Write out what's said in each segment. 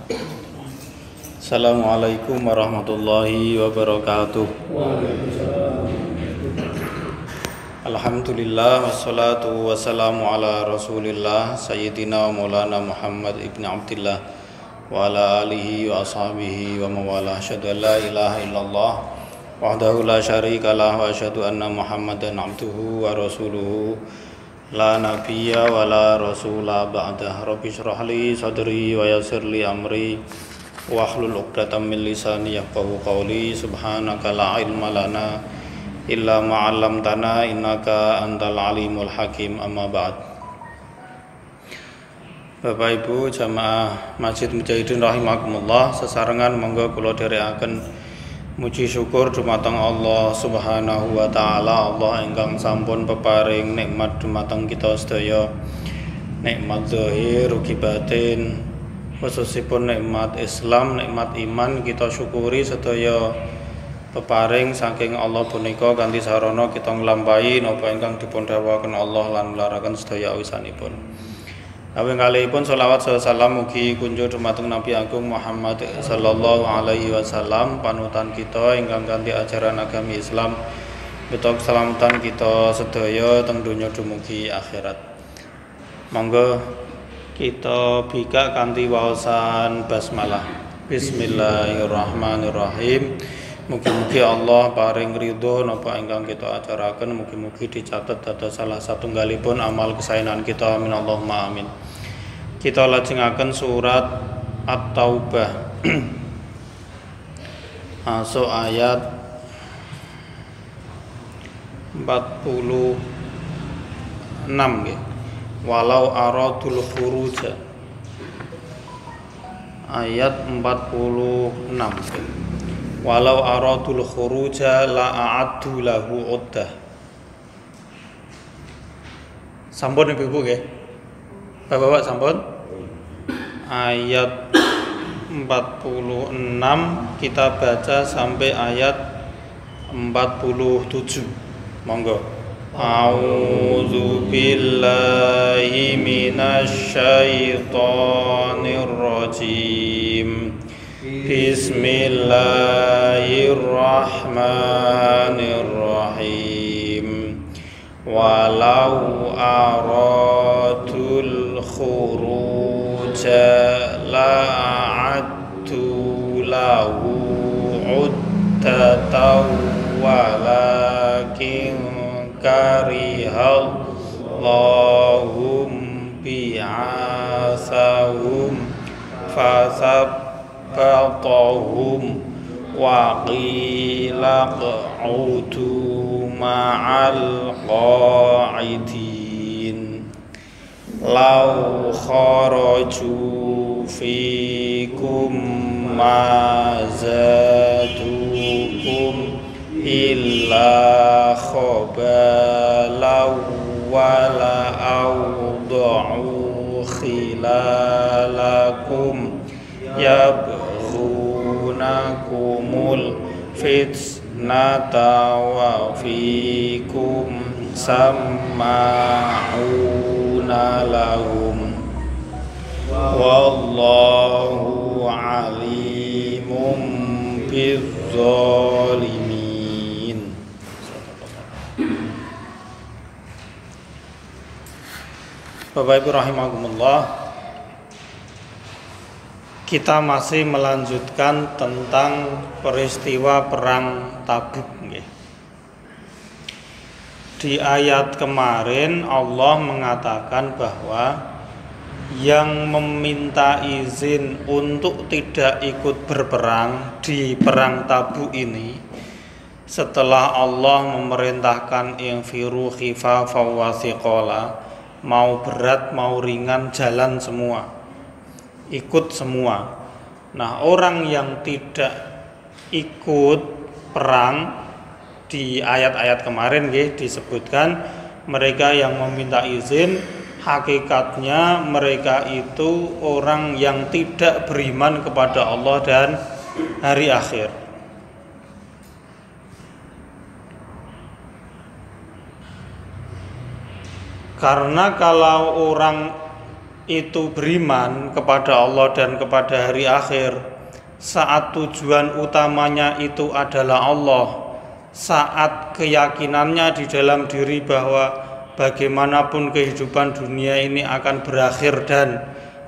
Assalamualaikum warahmatullahi wabarakatuh. Alhamdulillah wassalatu wassalamu ala Rasulillah Sayyidina Maulana Muhammad ibn Abdillah wa ala alihi wa ashabihi wa mawala. Asyhadu an la ilaha illallah wahdahu la syarika lah wa asyhadu anna Muhammadan abduhu wa rasuluhu la nabiyya wa la rasula ba'dah. Rabbi shrah li sadri wa yassir li amri wahlul 'uqdatam min lisani yafqahu qawli. Subhanaka la ilma lana illa ma 'allamtana innaka antal alimul hakim. Amma ba'd. Bapak Ibu jamaah Masjid Mujahidin rahimakumullah, sesarengan monggo kula dherekaken muji syukur dumateng Allah Subhanahu wa taala, Allah ingkang sampun peparing nikmat dumateng kita sedaya, nikmat zahir ugi batin, khususipun nikmat Islam, nikmat iman kita syukuri sedaya peparing saking Allah punika kanthi sarana kita nglampahi napa ingkang dipun dawuhaken Allah lan nularaken sedaya awisanipun. Awing kalihipun sholawat salam mugi kunjuk dumateng Nabi Agung Muhammad sallallahu alaihi wasallam, panutan kita ingkang kanthi ajaran agami Islam, betok keselamatan kita sedaya teng donya dumugi akhirat. Monggo kita bika kanthi waosan basmalah. Bismillahirrahmanirrahim. Mugi-mugi Allah paring ridho napa ingkang kita acaraken, mugi-mugi dicatet dados salah satunggalipun amal kesaenan kita. Amin Allahumma amin. Kita lajengaken surat At-Taubah masuk ayat 46 nggih. Walau aradul khuruja, ayat 46 nggih. Walau aradul khuruja la a'addu lahu uddah. Sampun Ibu nggih. Bapak-bapak sampun. Ayat 46 kita baca sampai ayat 47. Monggo. A'udzu billahi minasy syaithanir rajim. Bismillahirrahmanirrahim. Walau aradul khuruja la'addu lahu 'uddatan walakin karihallahum bi'asahum fasabbatahum wa qila qa'udu ma'al qa'idin. Lau kharaju fikum ma zadukum illa khabalau wala awda'u khilalakum yabghunakumul fitnata wa fikum samma'una lahum wallahu alimum bizzalimin. Bapak Ibu rahimakumullah, kita masih melanjutkan tentang peristiwa perang Tabuk nggih. Di ayat kemarin Allah mengatakan bahwa yang meminta izin untuk tidak ikut berperang di perang Tabuk ini, setelah Allah memerintahkan infiru khifafan wa thiqala, mau berat mau ringan jalan semua, ikut semua. Nah, orang yang tidak ikut perang di ayat-ayat kemarin disebutkan mereka yang meminta izin, hakikatnya mereka itu orang yang tidak beriman kepada Allah dan hari akhir. Karena kalau orang itu beriman kepada Allah dan kepada hari akhir, saat tujuan utamanya itu adalah Allah, saat keyakinannya di dalam diri bahwa bagaimanapun kehidupan dunia ini akan berakhir dan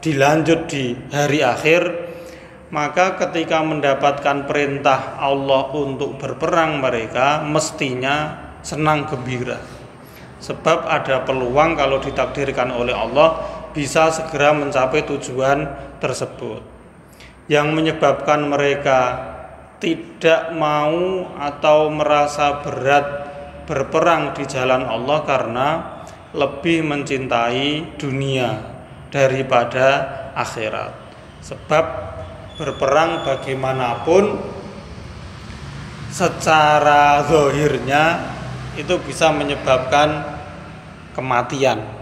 dilanjut di hari akhir, maka ketika mendapatkan perintah Allah untuk berperang, mereka mestinya senang gembira, sebab ada peluang kalau ditakdirkan oleh Allah bisa segera mencapai tujuan tersebut. Yang menyebabkan mereka tidak mau atau merasa berat berperang di jalan Allah karena lebih mencintai dunia daripada akhirat. Sebab berperang bagaimanapun secara zahirnya itu bisa menyebabkan kematian.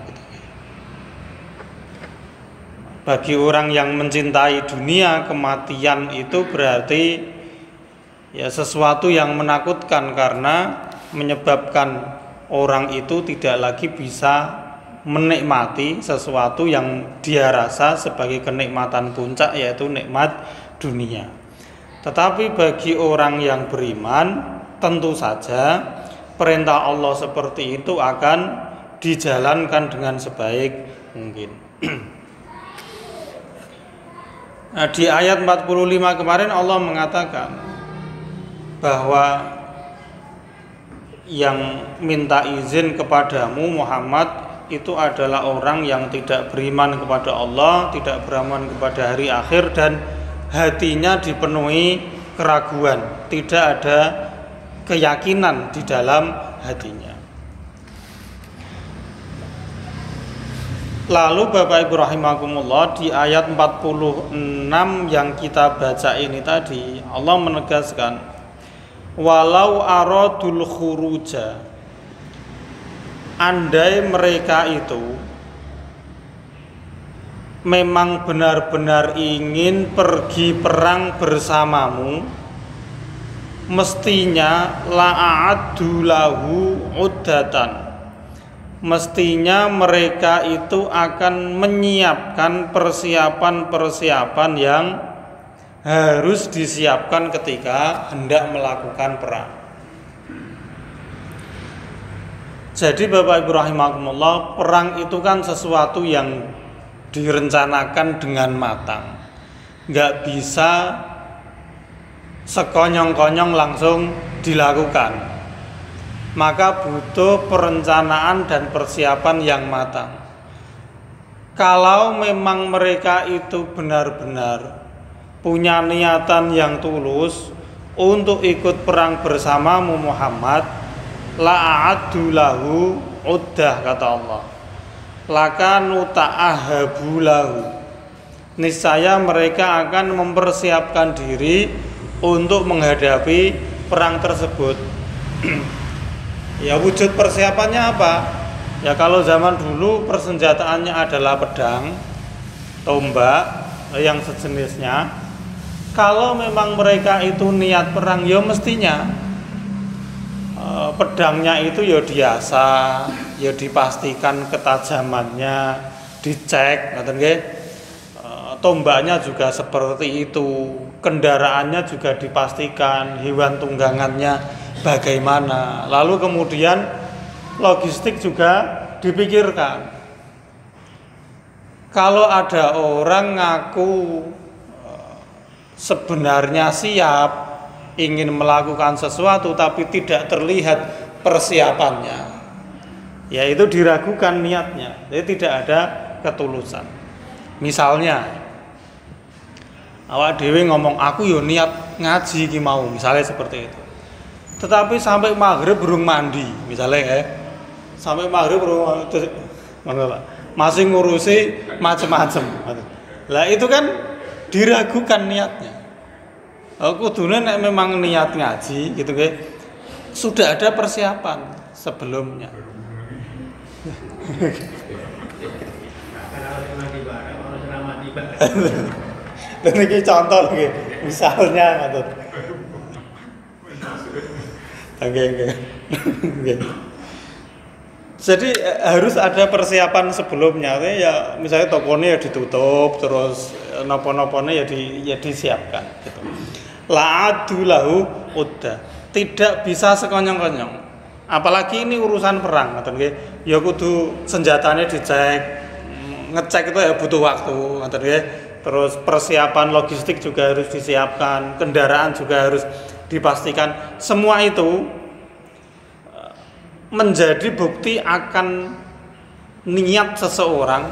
Bagi orang yang mencintai dunia, kematian itu berarti ya sesuatu yang menakutkan, karena menyebabkan orang itu tidak lagi bisa menikmati sesuatu yang dia rasa sebagai kenikmatan puncak, yaitu nikmat dunia. Tetapi bagi orang yang beriman, tentu saja perintah Allah seperti itu akan dijalankan dengan sebaik mungkin. Nah, di ayat 45 kemarin Allah mengatakan bahwa yang minta izin kepadamu Muhammad itu adalah orang yang tidak beriman kepada Allah, tidak beriman kepada hari akhir, dan hatinya dipenuhi keraguan, tidak ada keyakinan di dalam hatinya. Lalu Bapak Ibu rahimakumullah, di ayat 46 yang kita baca ini tadi, Allah menegaskan, walau aradul khuruja, andai mereka itu memang benar-benar ingin pergi perang bersamamu, mestinya la'addu lahu uddatan, mestinya mereka itu akan menyiapkan persiapan-persiapan yang harus disiapkan ketika hendak melakukan perang. Jadi Bapak Ibu rahimakumullah, perang itu kan sesuatu yang direncanakan dengan matang, nggak bisa sekonyong-konyong langsung dilakukan. Maka butuh perencanaan dan persiapan yang matang. Kalau memang mereka itu benar-benar punya niatan yang tulus untuk ikut perang bersamamu Muhammad, la'addu lahu uddah, kata Allah, lakanu ta'ahabu lahu, niscaya mereka akan mempersiapkan diri untuk menghadapi perang tersebut. Ya, wujud persiapannya apa? Ya, kalau zaman dulu persenjataannya adalah pedang, tombak, yang sejenisnya. Kalau memang mereka itu niat perang, ya mestinya pedangnya itu ya diasah, ya dipastikan ketajamannya, dicek, ngoten nggih. Tombaknya juga seperti itu, kendaraannya juga dipastikan, hewan tunggangannya bagaimana. Lalu kemudian logistik juga dipikirkan. Kalau ada orang ngaku sebenarnya siap ingin melakukan sesuatu tapi tidak terlihat persiapannya, ya itu diragukan niatnya, jadi tidak ada ketulusan. Misalnya awak dhewe ngomong aku yo niat ngaji iki mau, misalnya seperti itu. Tetapi sampai maghrib burung mandi, misalnya sampai maghrib burung masih ngurusi macam-macam. Lah itu kan diragukan niatnya. Kudune nek memang niat ngaji gitu nggih, sudah ada persiapan sebelumnya. Dan ini contoh lagi, misalnya ngatur. Oke. Jadi harus ada persiapan sebelumnya. Ya misalnya tokonya ya ditutup, terus nopo-nopone ya disiapkan gitu. La'adu lahu udda. Tidak bisa sekonyong-konyong. Apalagi ini urusan perang, ngoten nggih. Ya kudu senjatanya dicek. Ngecek itu ya butuh waktu, ngoten nggih. Terus persiapan logistik juga harus disiapkan, kendaraan juga harus dipastikan. Semua itu menjadi bukti akan niat seseorang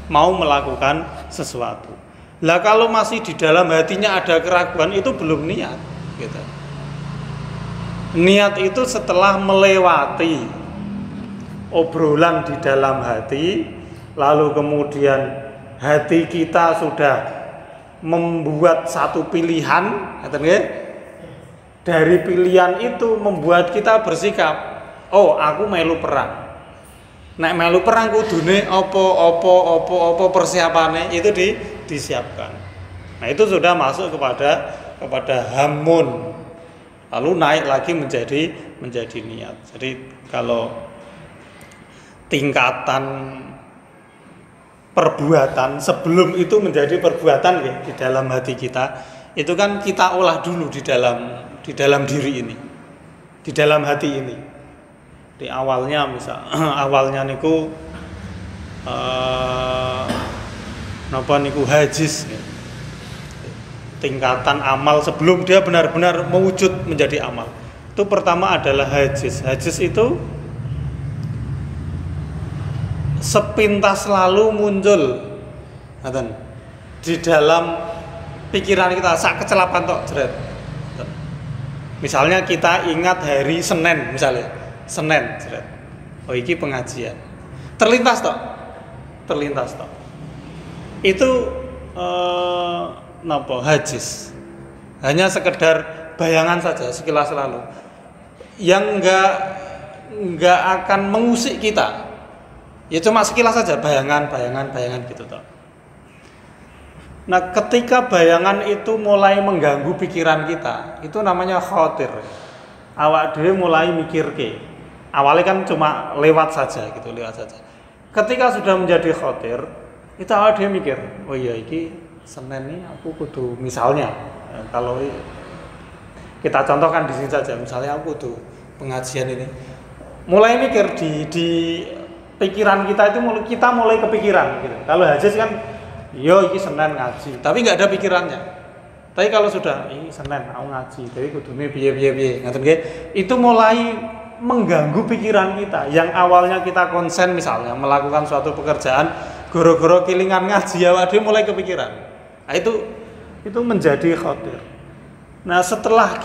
mau melakukan sesuatu. Lah kalau masih di dalam hatinya ada keraguan, itu belum niat gitu. Niat itu setelah melewati obrolan di dalam hati, lalu kemudian hati kita sudah membuat satu pilihan, dari pilihan itu membuat kita bersikap, oh aku melu perang. Nek melu perang kudune apa persiapannya itu disiapkan. Nah itu sudah masuk kepada hamun. Lalu naik lagi menjadi niat. Jadi kalau tingkatan perbuatan sebelum itu menjadi perbuatan ya di dalam hati kita, itu kan kita olah dulu di dalam diri ini, di dalam hati ini. Di awalnya awalnya niku napa niku hajis ya. Tingkatan amal sebelum dia benar-benar mewujud menjadi amal. Itu pertama adalah hajis. Hajis itu sepintas lalu muncul di dalam pikiran kita, sak kecelapan tok jeret. Misalnya kita ingat hari Senin misalnya. Senin jeret. Oh iki pengajian. Terlintas tok. Itu napa hajis. Hanya sekedar bayangan saja sekilas lalu. Yang enggak akan mengusik kita. Ya cuma sekilas saja bayangan gitu toh. Nah, ketika bayangan itu mulai mengganggu pikiran kita, itu namanya khawatir. Awak dhewe mulai mikirke. Awalnya kan cuma lewat saja. Ketika sudah menjadi khawatir, itu awak dhewe mikir, oh iya iki Senin ini aku kudu misalnya kalau kita contohkan di sini saja, misalnya aku kudu pengajian ini. Mulai mikir di pikiran kita itu kita mulai kepikiran gitu. Kalau hajis kan yo iki Senin ngaji, tapi nggak ada pikirannya. Tapi kalau sudah ini Senin aku ngaji, jadi kudune piye ngoten nggih. Itu mulai mengganggu pikiran kita. Yang awalnya kita konsen misalnya melakukan suatu pekerjaan, goro-goro kilingan ngaji awake dhewe mulai kepikiran. Nah, itu menjadi khawatir. Nah, setelah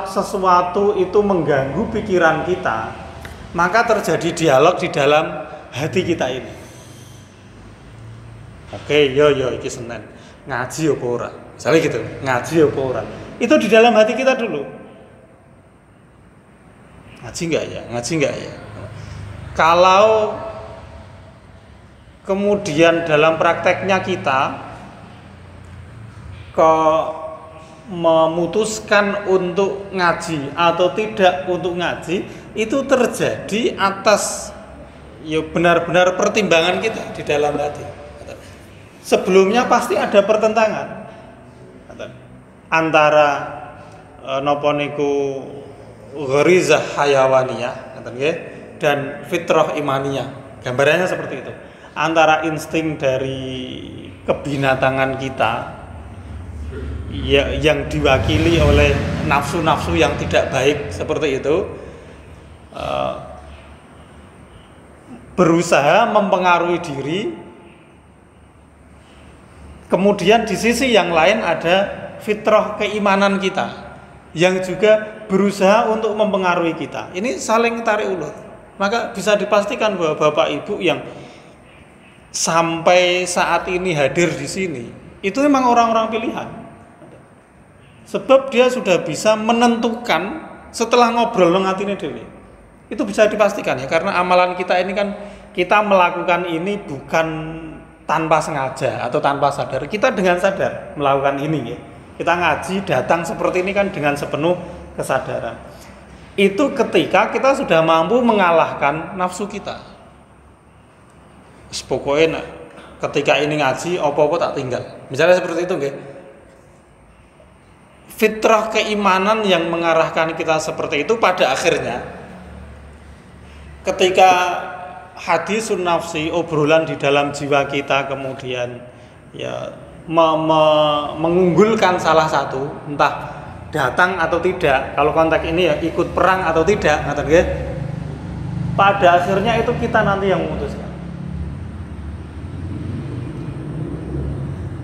sesuatu itu mengganggu pikiran kita, maka terjadi dialog di dalam hati kita ini. Oke, yo iki Senin. Ngaji apa ora? Misalnya gitu, ngaji apa ora? Itu di dalam hati kita dulu. Ngaji enggak ya? Kalau kemudian dalam prakteknya kita memutuskan untuk ngaji atau tidak untuk ngaji, itu terjadi atas ya benar-benar pertimbangan kita di dalam hati. Sebelumnya pasti ada pertentangan antara napa niku gharizah hayawaniyah dan fitrah imaniyah. Gambarannya seperti itu. Antara insting dari kebinatangan kita yang diwakili oleh nafsu-nafsu yang tidak baik seperti itu, berusaha mempengaruhi diri. Kemudian di sisi yang lain ada fitrah keimanan kita yang juga berusaha untuk mempengaruhi kita. Ini saling tarik ulur. Maka bisa dipastikan bahwa Bapak Ibu yang sampai saat ini hadir di sini itu memang orang-orang pilihan. Sebab dia sudah bisa menentukan setelah ngobrol dengan atine dhewe. Itu bisa dipastikan ya, karena amalan kita ini kan kita melakukan ini bukan tanpa sengaja atau tanpa sadar. Kita dengan sadar melakukan ini ya. Kita ngaji datang seperti ini kan dengan sepenuh kesadaran. itu ketika kita sudah mampu mengalahkan nafsu kita. Pokoknya ketika ini ngaji apa-apa tak tinggal. Misalnya seperti itu nggih. Fitrah keimanan yang mengarahkan kita seperti itu pada akhirnya ketika hadisun nafsi, obrolan di dalam jiwa kita kemudian ya mengunggulkan salah satu, entah datang atau tidak. Kalau konteks ini ya ikut perang atau tidak, ngaten nggih. Pada akhirnya itu kita nanti yang memutuskan.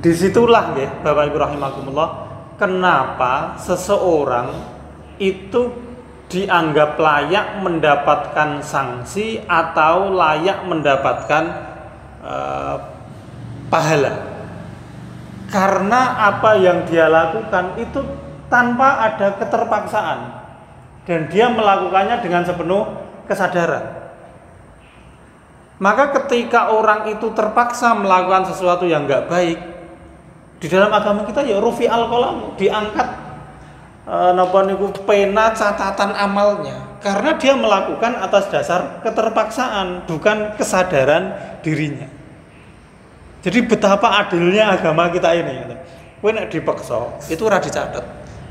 Disitulah nggih, Bapak Ibu rahimakumullah, kenapa seseorang itu dianggap layak mendapatkan sanksi atau layak mendapatkan pahala. Karena apa yang dia lakukan itu tanpa ada keterpaksaan dan dia melakukannya dengan sepenuh kesadaran. Maka ketika orang itu terpaksa melakukan sesuatu yang enggak baik, di dalam agama kita ya rufi al-qalam, diangkat napa niku pena catatan amalnya, karena dia melakukan atas dasar keterpaksaan, bukan kesadaran dirinya. Jadi betapa adilnya agama kita ini. Kowe nek dipaksa itu ora dicatet.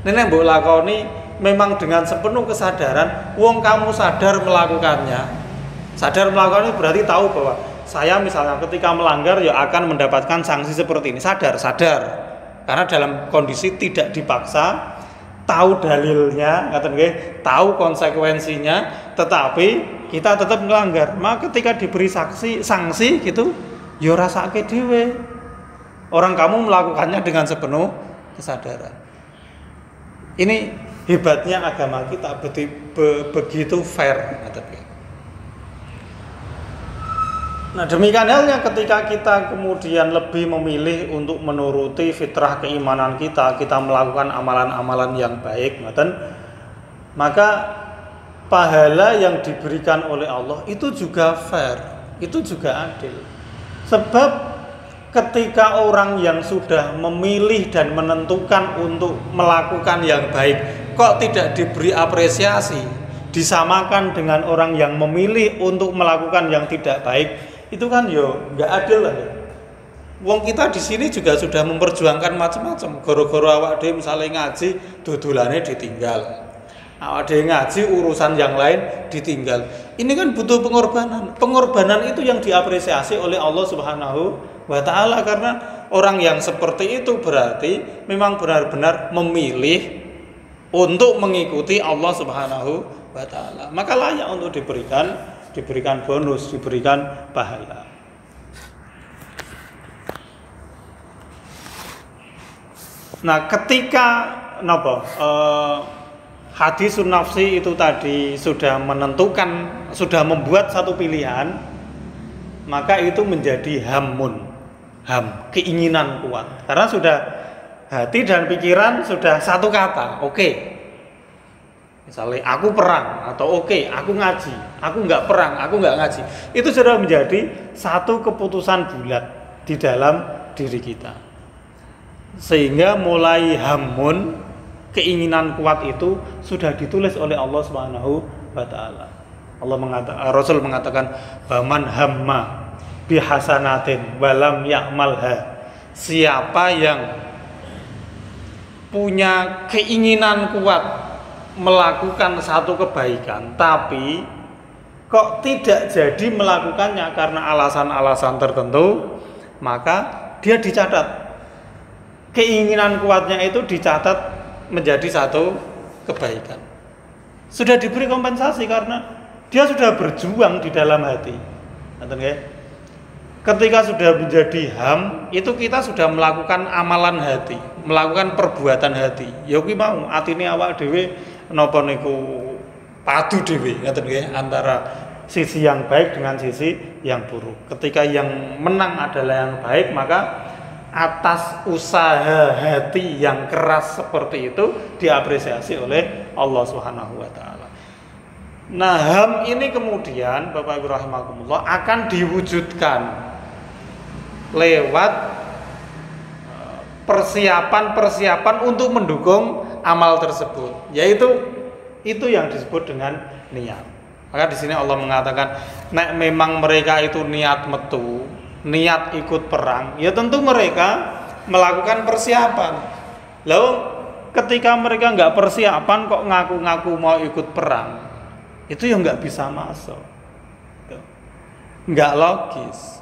Nek mbok lakoni memang dengan sepenuh kesadaran, wong kamu sadar melakukannya. Sadar melakukannya berarti tahu bahwa saya misalnya ketika melanggar ya akan mendapatkan sanksi seperti ini. Sadar. Karena dalam kondisi tidak dipaksa, tahu dalilnya, tahu konsekuensinya, tetapi kita tetap melanggar. Maka ketika diberi sanksi gitu, ya rasake dhewe. Orang kamu melakukannya dengan sepenuh kesadaran. Ini hebatnya agama kita, begitu fair. Nah, demikian halnya ketika kita kemudian lebih memilih untuk menuruti fitrah keimanan kita melakukan amalan-amalan yang baik, maka pahala yang diberikan oleh Allah itu juga fair, itu juga adil. Sebab ketika orang yang sudah memilih dan menentukan untuk melakukan yang baik kok tidak diberi apresiasi, disamakan dengan orang yang memilih untuk melakukan yang tidak baik, itu kan yo nggak adil lah ya. Wong kita di sini juga sudah memperjuangkan macam-macam. Goro-goro awak dhewe misalnya ngaji, dodolane ditinggal. Awak dhewe ngaji, urusan yang lain ditinggal. Ini kan butuh pengorbanan. Pengorbanan itu yang diapresiasi oleh Allah Subhanahu wa taala, karena orang yang seperti itu berarti memang benar-benar memilih untuk mengikuti Allah Subhanahu wa taala. Maka layak untuk diberikan bonus, diberikan pahala. Nah, ketika hadisun nafsi itu tadi sudah menentukan, sudah membuat satu pilihan, maka itu menjadi keinginan kuat. Karena sudah hati dan pikiran sudah satu kata, oke. Misalnya aku perang atau oke, aku ngaji, aku nggak perang, aku nggak ngaji. Itu sudah menjadi satu keputusan bulat di dalam diri kita. Sehingga mulai keinginan kuat itu sudah ditulis oleh Allah Subhanahu wa taala. Rasul mengatakan, "Man hamma bihasanatin walam ya'malha." Siapa yang punya keinginan kuat melakukan satu kebaikan tapi kok tidak jadi melakukannya karena alasan-alasan tertentu, maka dia dicatat. Keinginan kuatnya itu dicatat menjadi satu kebaikan. Sudah diberi kompensasi karena dia sudah berjuang di dalam hati. Ketika sudah menjadi itu kita sudah melakukan amalan hati, melakukan perbuatan hati. Ya kuwi mau atine awak dhewe napa niku padu dhewe, ngoten nggih, antara sisi yang baik dengan sisi yang buruk. Ketika yang menang adalah yang baik, maka atas usaha hati yang keras seperti itu diapresiasi oleh Allah Subhanahu wa taala. Nah, ini kemudian Bapak Ibu rahimakumullah akan diwujudkan lewat persiapan untuk mendukung amal tersebut, yaitu Itu yang disebut dengan niat. Maka di sini Allah mengatakan, nek memang mereka itu niat metu, niat ikut perang, ya tentu mereka melakukan persiapan. Lalu ketika mereka nggak persiapan kok ngaku-ngaku mau ikut perang, itu ya nggak bisa masuk, nggak logis.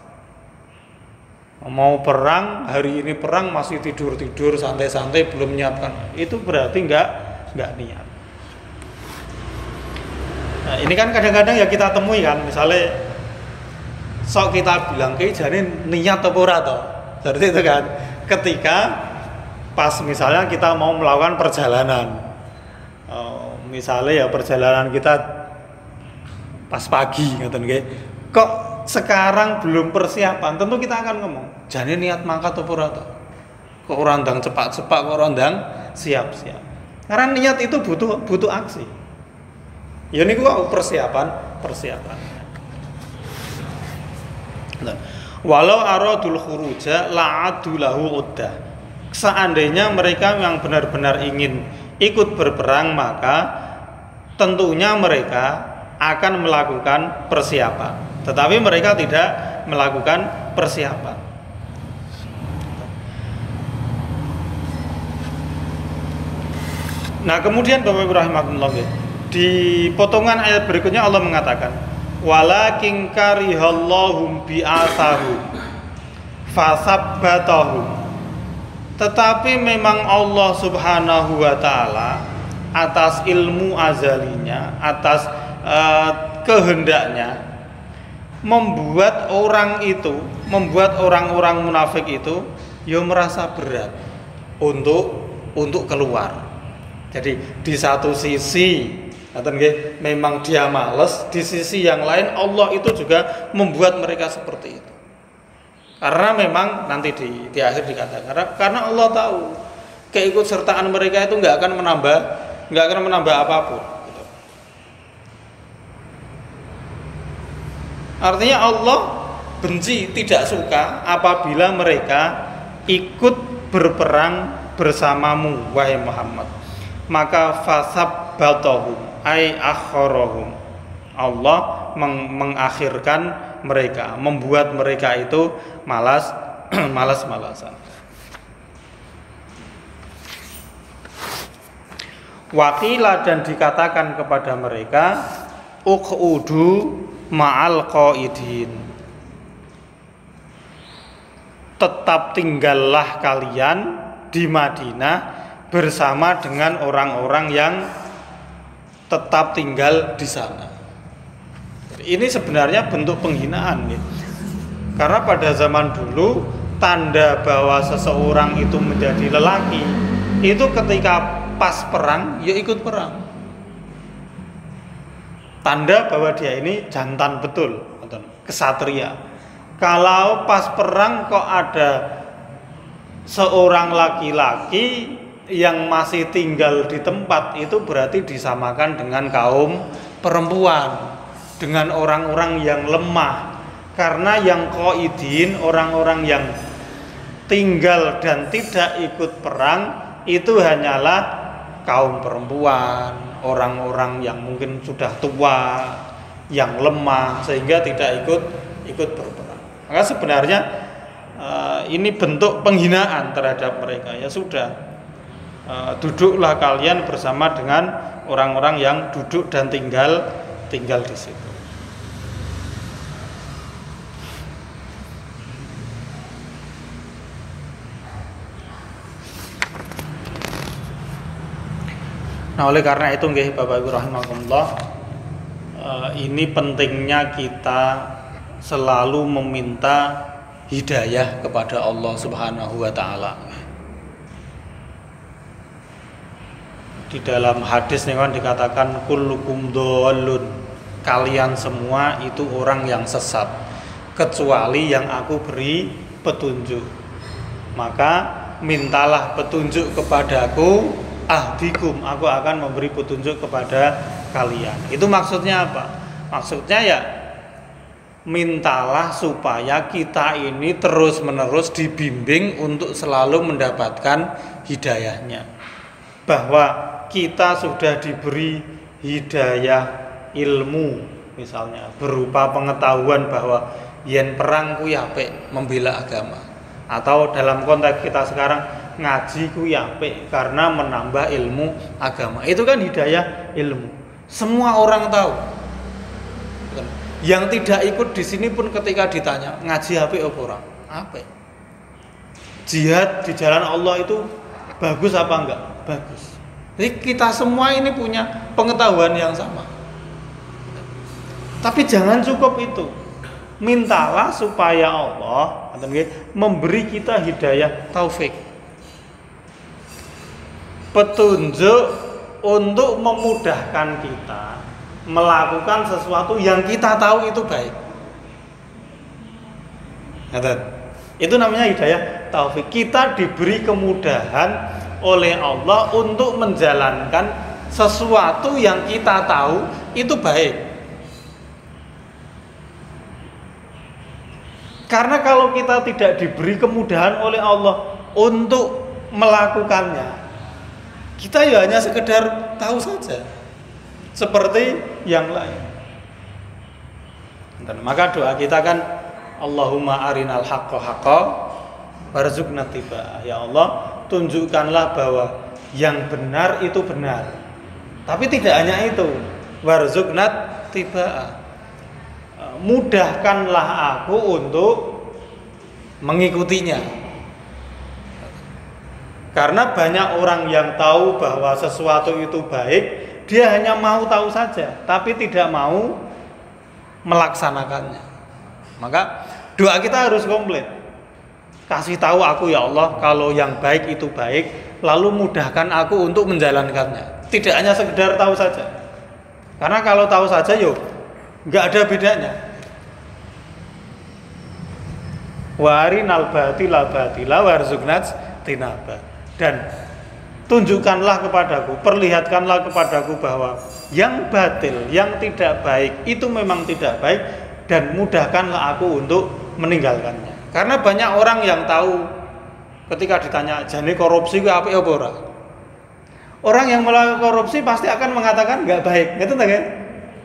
Mau perang, hari ini perang masih tidur-tidur santai-santai belum menyiapkan, itu berarti nggak niat. Nah, ini kan kadang-kadang ya kita temui kan, misalnya sok kita bilang kayak jadi niat apa ora toh. Berarti itu kan ketika pas misalnya kita mau melakukan perjalanan, misalnya ya perjalanan kita pas pagi ngoten nggih. Kok sekarang belum persiapan, tentu kita akan ngomong, jane niat mangkat apa ora toh. Kok ora ndang cepat-cepat, kok ora ndang siap-siap. Karena niat itu butuh aksi. Ya niku kok persiapan. Nah, walau aradul khuruja la'adu lahu uddah. Seandainya mereka yang benar-benar ingin ikut berperang, maka tentunya mereka akan melakukan persiapan. Tetapi mereka tidak melakukan persiapan. Nah, kemudian Bapak Ibu rahimakumullah, di potongan ayat berikutnya Allah mengatakan, walakin karihallahum bi'athahum fasabbatahum. Tetapi memang Allah Subhanahu wa taala atas ilmu azalinya, atas kehendaknya membuat orang-orang munafik itu ya merasa berat untuk keluar. Jadi di satu sisi memang dia malas, di sisi yang lain Allah itu juga membuat mereka seperti itu. Karena memang nanti di akhir dikatakan, karena Allah tahu keikutsertaan mereka itu nggak akan menambah apapun. Gitu. Artinya Allah benci, tidak suka apabila mereka ikut berperang bersamamu wahai Muhammad. Maka fasabbatahum ay akharahum. Allah mengakhirkan mereka, membuat mereka itu malas-malasan. Waqila, dan dikatakan kepada mereka, uq'udu ma'al qaidin. Tetap tinggallah kalian di Madinah bersama dengan orang-orang yang tetap tinggal di sana. Ini sebenarnya bentuk penghinaan ya. Karena pada zaman dulu tanda bahwa seseorang itu menjadi lelaki itu ketika pas perang ya ikut perang. Tanda bahwa dia ini jantan betul, kesatria. Kalau pas perang kok ada seorang laki-laki yang masih tinggal di tempat, itu berarti disamakan dengan kaum perempuan, dengan orang-orang yang lemah. Karena yang qaidin, orang-orang yang tinggal dan tidak ikut perang, itu hanyalah kaum perempuan, orang-orang yang mungkin sudah tua, yang lemah, sehingga tidak ikut berperang. Maka sebenarnya ini bentuk penghinaan terhadap mereka. Ya sudah, duduklah kalian bersama dengan orang-orang yang duduk dan tinggal di situ. Nah, oleh karena itu nggih Bapak Ibu rahimakumullah, ini pentingnya kita selalu meminta hidayah kepada Allah Subhanahu wa taala. Di dalam hadis nih kan dikatakan kullukum dhalun, kalian semua itu orang yang sesat kecuali yang aku beri petunjuk. Maka mintalah petunjuk kepadaku, ahdikum, aku akan memberi petunjuk kepada kalian. Itu maksudnya apa? Maksudnya ya mintalah supaya kita ini terus-menerus dibimbing untuk selalu mendapatkan hidayahnya. Bahwa kita sudah diberi hidayah ilmu misalnya berupa pengetahuan bahwa yen perang ku apik membela agama, atau dalam konteks kita sekarang ngaji ku apik karena menambah ilmu agama. Itu kan hidayah ilmu. Semua orang tahu. Yang tidak ikut di sini pun ketika ditanya ngaji apik apa ora? Apik. Jihad di jalan Allah itu bagus apa enggak? Bagus. Jadi kita semua ini punya pengetahuan yang sama. Tapi jangan cukup itu. Mintalah supaya Allah memberi kita hidayah taufik, petunjuk untuk memudahkan kita melakukan sesuatu yang kita tahu itu baik. Itu namanya hidayah taufik. Kita diberi kemudahan oleh Allah untuk menjalankan sesuatu yang kita tahu itu baik. Karena kalau kita tidak diberi kemudahan oleh Allah untuk melakukannya, kita ya hanya sekedar tahu saja seperti yang lain. Dan maka doa kita kan Allahumma arinal haqqa haqqa warzuqna tiba'ah. Ya Allah, tunjukkanlah bahwa yang benar itu benar. Tapi tidak hanya itu, warzuqna tiba'ah. Mudahkanlah aku untuk mengikutinya. Karena banyak orang yang tahu bahwa sesuatu itu baik, dia hanya mau tahu saja, tapi tidak mau melaksanakannya. Maka doa kita harus komplit. Kasih tahu aku ya Allah kalau yang baik itu baik, lalu mudahkan aku untuk menjalankannya. Tidak hanya sekedar tahu saja. Karena kalau tahu saja yuk nggak ada bedanya. Warinal batila batila warzuqna tinaba. Dan tunjukkanlah kepadaku, perlihatkanlah kepadaku bahwa yang batil, yang tidak baik itu memang tidak baik, dan mudahkanlah aku untuk meninggalkannya. Karena banyak orang yang tahu ketika ditanya jane korupsi ku apik apa ora? Orang yang melakukan korupsi pasti akan mengatakan enggak baik, gitu kan?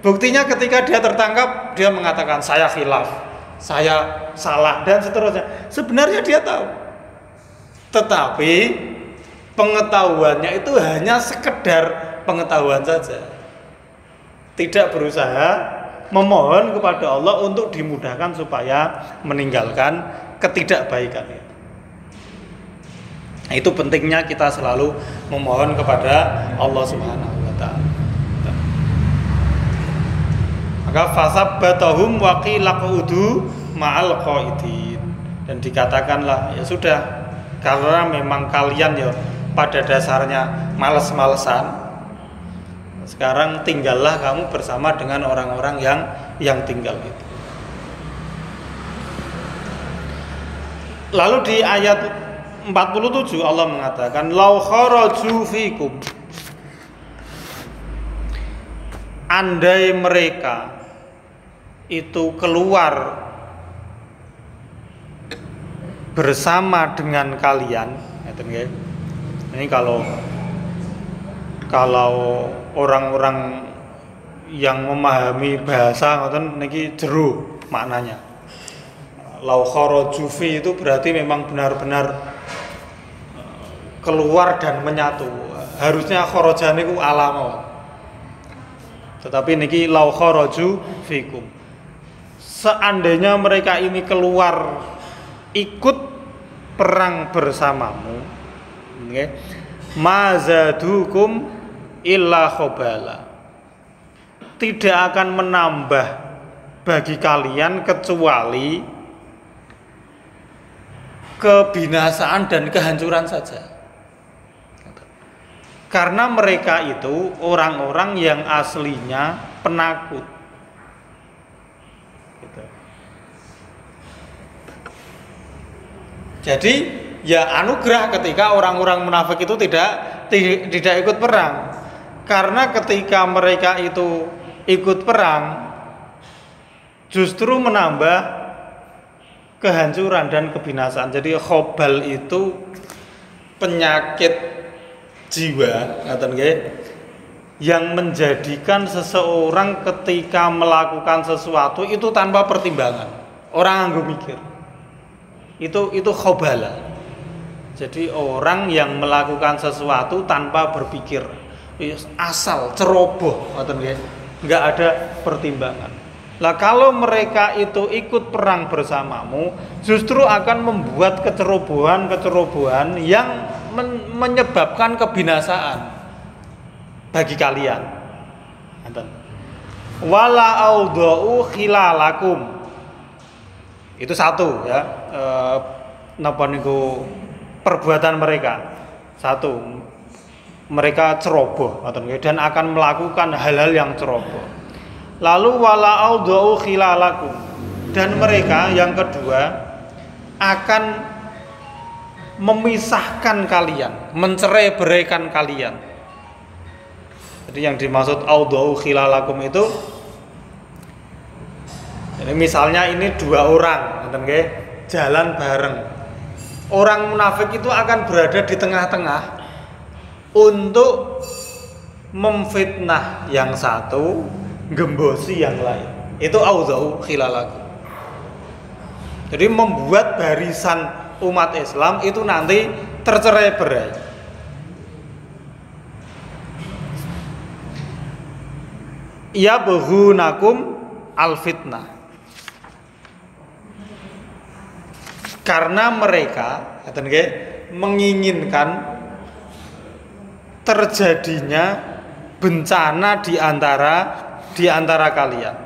Buktinya ketika dia tertangkap, dia mengatakan saya khilaf, saya salah dan seterusnya. Sebenarnya dia tahu. Tetapi pengetahuannya itu hanya sekedar pengetahuan saja. Tidak berusaha memohon kepada Allah untuk dimudahkan supaya meninggalkan ketidakbaikan itu. Nah, itu pentingnya kita selalu memohon kepada Allah Subhanahu wa taala. Maka fasabbatahum wa qila qudu ma'al qaidin. Dan dikatakanlah ya sudah, karena memang kalian ya pada dasarnya males-malesan, sekarang tinggallah kamu bersama dengan orang-orang yang tinggal itu. Lalu di ayat 47 Allah mengatakan lau kharaju fikum, andai mereka itu keluar bersama dengan kalian. Ini kalau orang-orang yang memahami bahasa ngoten niki jero maknanya. Lau kharaju fi itu berarti memang benar-benar keluar dan menyatu. Harusnya kharaja niku alam. Tetapi niki lau kharaju fikum. Seandainya mereka ini keluar ikut perang bersamamu, okay, mazadukum illa khobala, tidak akan menambah bagi kalian kecuali kebinasaan dan kehancuran saja. Karena mereka itu orang-orang yang aslinya penakut. Gitu. Jadi ya anugerah ketika orang-orang munafik itu tidak ikut perang. Karena ketika mereka itu ikut perang, justru menambah kehancuran dan kebinasaan. Jadi khobal itu penyakit jiwa, ngaten nggih. yang menjadikan seseorang ketika melakukan sesuatu itu tanpa pertimbangan. Orang anggo mikir. Itu khobala. Jadi orang yang melakukan sesuatu tanpa berpikir, asal ceroboh, nggak ada pertimbangan. Lah kalau mereka itu ikut perang bersamamu, justru akan membuat kecerobohan yang menyebabkan kebinasaan bagi kalian. Wala audau khilalakum. Itu satu ya. Napa niku perbuatan mereka. Satu, mereka ceroboh dan akan melakukan hal-hal yang ceroboh. Lalu wala audau khilalakum, dan mereka yang kedua akan memisahkan kalian, mencerai-beraikan kalian. Jadi yang dimaksud audau khilalakum itu, jadi misalnya ini dua orang, jalan bareng. Orang munafik itu akan berada di tengah-tengah untuk memfitnah yang satu, gembosi yang lain. Itu audau khilalakum. Jadi membuat barisan umat Islam itu nanti tercerai-berai. Ya baghunakum al-fitnah. Karena mereka menginginkan terjadinya bencana di antara kalian.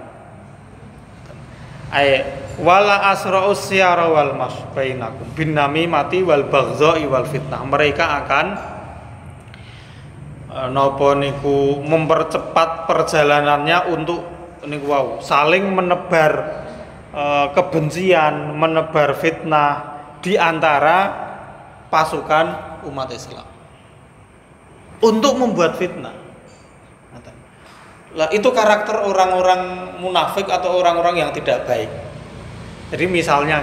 Wala asra'us siyara wal mas bainakum bin namimati wal baghdha'i wal fitnah. Mereka akan mempercepat perjalanannya untuk saling menebar kebencian, menebar fitnah di antara pasukan umat Islam untuk membuat fitnah. Lah itu karakter orang-orang munafik atau orang-orang yang tidak baik. Jadi misalnya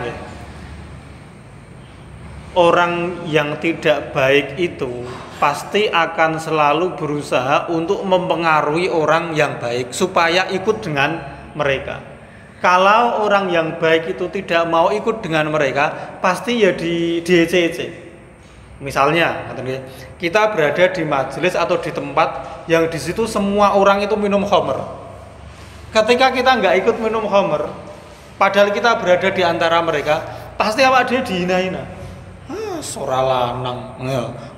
orang yang tidak baik itu pasti akan selalu berusaha untuk mempengaruhi orang yang baik supaya ikut dengan mereka. Kalau orang yang baik itu tidak mau ikut dengan mereka, pasti ya diece-ece. Misalnya, kita berada di majelis atau di tempat yang di situ semua orang itu minum khamr. Ketika kita nggak ikut minum khamr, padahal kita berada di antara mereka, pasti awak dia dihina-hina. Sora lanang,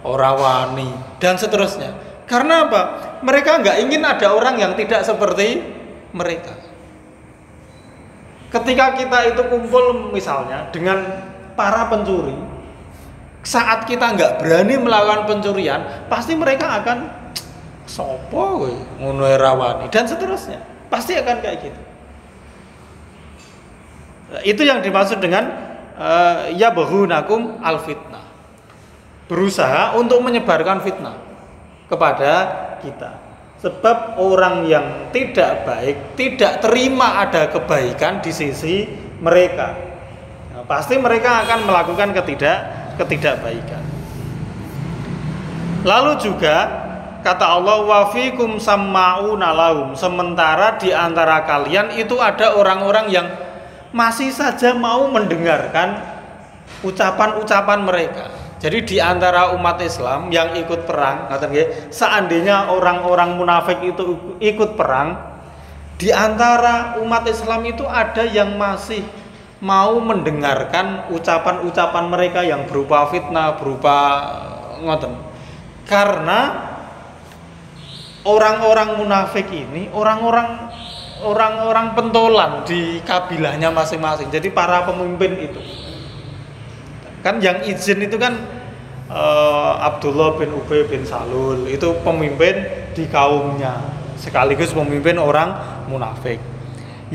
ora wani, dan seterusnya. Karena apa? Mereka nggak ingin ada orang yang tidak seperti mereka. Ketika kita itu kumpul misalnya dengan para pencuri, saat kita nggak berani melakukan pencurian, pasti mereka akan sopo ngono rawani dan seterusnya. Pasti akan kayak gitu. Itu yang dimaksud dengan ya baghunakum al fitnah. Berusaha untuk menyebarkan fitnah kepada kita. Sebab orang yang tidak baik tidak terima ada kebaikan di sisi mereka. Nah, pasti mereka akan melakukan ketidakbaikan. Lalu juga kata Allah wa fikum samma'una lahum, sementara di antara kalian itu ada orang-orang yang masih saja mau mendengarkan ucapan-ucapan mereka. Jadi di antara umat Islam yang ikut perang, seandainya orang-orang munafik itu ikut perang, di antara umat Islam itu ada yang masih mau mendengarkan ucapan-ucapan mereka yang berupa fitnah, berupa karena orang-orang munafik ini orang-orang pentolan di kabilahnya masing-masing. Jadi para pemimpin itu kan yang izin itu kan Abdullah bin Ubay bin Salul, itu pemimpin di kaumnya sekaligus pemimpin orang munafik.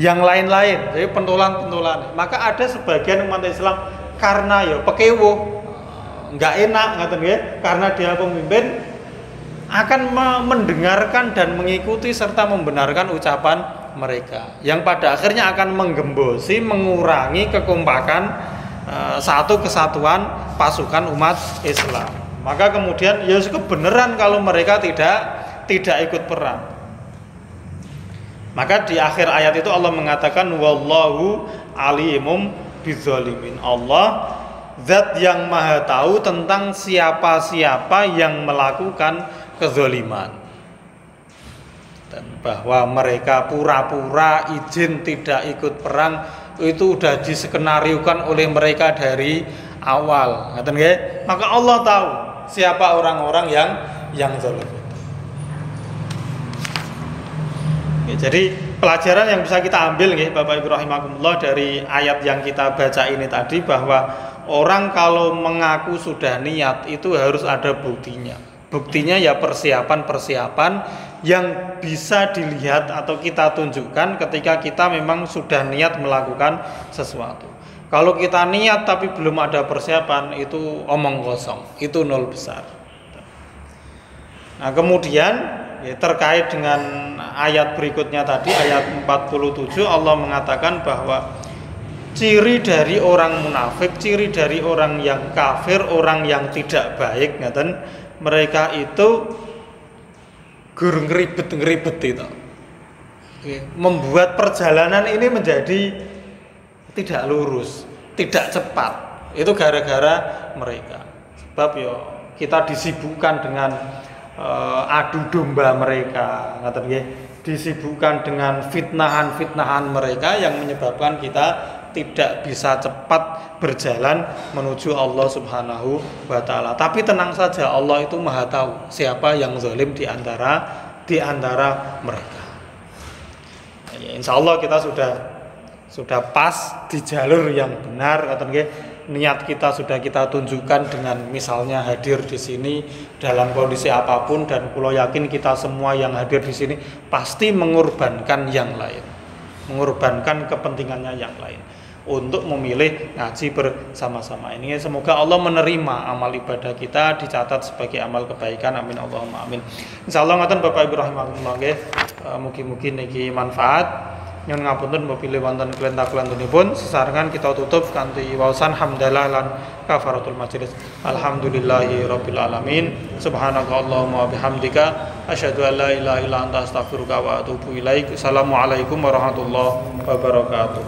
Yang lain-lain jadi pentolan-pentolan. Maka ada sebagian umat Islam karena ya pekewo nggak enak karena dia pemimpin akan mendengarkan dan mengikuti serta membenarkan ucapan mereka yang pada akhirnya akan menggembosi, mengurangi kekompakan satu kesatuan pasukan umat Islam. Maka kemudian ya kebenaran kalau mereka tidak ikut perang. Maka di akhir ayat itu Allah mengatakan wallahu alimum bizzalimin. Allah zat yang maha tahu tentang siapa-siapa yang melakukan kezaliman. Dan bahwa mereka pura-pura izin tidak ikut perang itu sudah diskenariokan oleh mereka dari awal. Maka Allah tahu siapa orang-orang yang zalim. Jadi pelajaran yang bisa kita ambil Bapak Ibu rahimakumullah dari ayat yang kita baca ini tadi, bahwa orang kalau mengaku sudah niat itu harus ada buktinya. Buktinya ya persiapan-persiapan yang bisa dilihat atau kita tunjukkan ketika kita memang sudah niat melakukan sesuatu. Kalau kita niat tapi belum ada persiapan, itu omong kosong, itu nol besar. Nah, kemudian ya, terkait dengan ayat berikutnya tadi, ayat 47, Allah mengatakan bahwa ciri dari orang munafik, ciri dari orang yang kafir, orang yang tidak baik, mereka itu guru ngeribet itu, membuat perjalanan ini menjadi tidak lurus, tidak cepat. Itu gara-gara mereka. Sebab ya kita disibukkan dengan adu domba mereka, disibukkan dengan fitnahan-fitnahan mereka yang menyebabkan kita tidak bisa cepat berjalan menuju Allah Subhanahu wa taala. Tapi tenang saja, Allah itu Maha tahu siapa yang zalim di antara mereka. Ya, insya Allah kita sudah pas di jalur yang benar, niat kita sudah kita tunjukkan dengan misalnya hadir di sini dalam kondisi apapun, dan kulo yakin kita semua yang hadir di sini pasti mengorbankan yang lain, mengorbankan kepentingannya yang lain untuk memilih ngaji bersama-sama ini. Semoga Allah menerima amal ibadah kita, dicatat sebagai amal kebaikan. Amin Allahumma amin. Insyaallah ngoten Bapak Ibu rahimakumullah nggih, mugi-mugi niki manfaat. Nyun ngapunten mapilih wonten kelenta-kelentunipun sesarengan kita tutup kanthi waosan hamdalah lan kafaratul majelis. Alhamdulillahi rabbil alamin. Subhanakallahumma wa bihamdika asyhadu an la ilaha illa anta astaghfiruka wa atubu ilaik. Assalamualaikum warahmatullahi wabarakatuh.